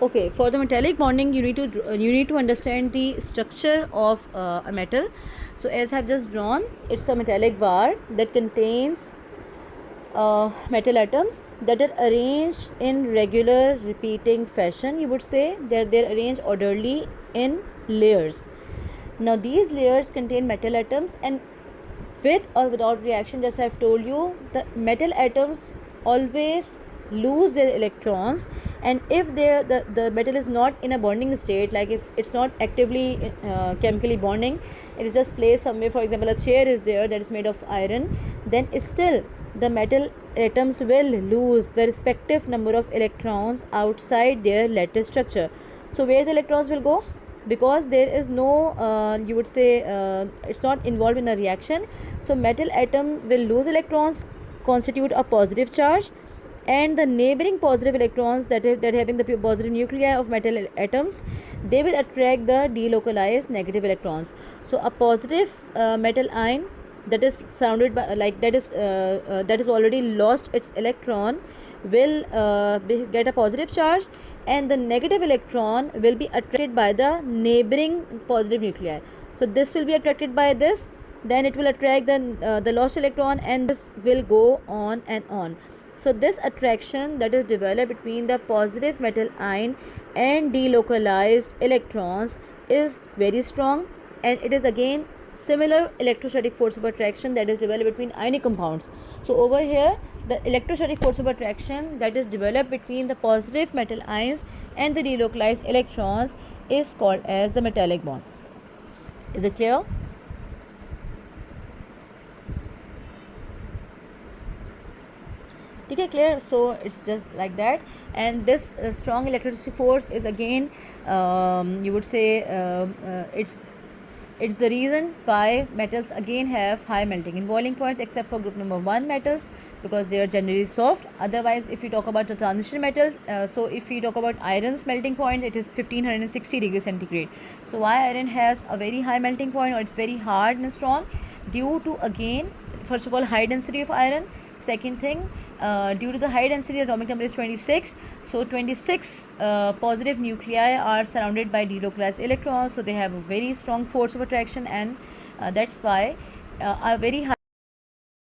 Okay, for the metallic bonding, you need to understand the structure of a metal. So as I've just drawn, it's a metallic bar that contains metal atoms that are arranged in regular repeating fashion. You would say that they're arranged orderly in layers. Now these layers contain metal atoms, and with or without reaction, just I've told you, the metal atoms always lose their electrons, and if the metal is not in a bonding state, like if it's not actively chemically bonding, it is just placed somewhere, for example a chair is there that is made of iron, then still the metal atoms will lose the respective number of electrons outside their lattice structure. So where the electrons will go? Because there is no you would say it's not involved in a reaction, so metal atom will lose electrons, constitute a positive charge, and the neighboring positive electrons that having the positive nuclei of metal atoms, they will attract the delocalized negative electrons. So a positive metal ion that is surrounded by that is already lost its electron will get a positive charge, and the negative electron will be attracted by the neighboring positive nuclei. So this will be attracted by this, then it will attract the lost electron, and this will go on and on. So this attraction that is developed between the positive metal ion and delocalized electrons is very strong, and it is again similar electrostatic force of attraction that is developed between ionic compounds. So over here, the electrostatic force of attraction that is developed between the positive metal ions and the delocalized electrons is called as the metallic bond. Is it clear? Okay, clear. So it's just like that, and this strong electrostatic force is again you would say it's the reason why metals again have high melting and boiling points, except for group number 1 metals, because they are generally soft. Otherwise, if we talk about the transition metals, so if we talk about iron's melting point, it is 1560 degrees centigrade. So why iron has a very high melting point, or it's very hard and strong? Due to, again, first of all, high density of iron. Second thing, due to the high density, atomic number is 26. So 26 positive nuclei are surrounded by delocalized electrons, so they have a very strong force of attraction, and that's why a very high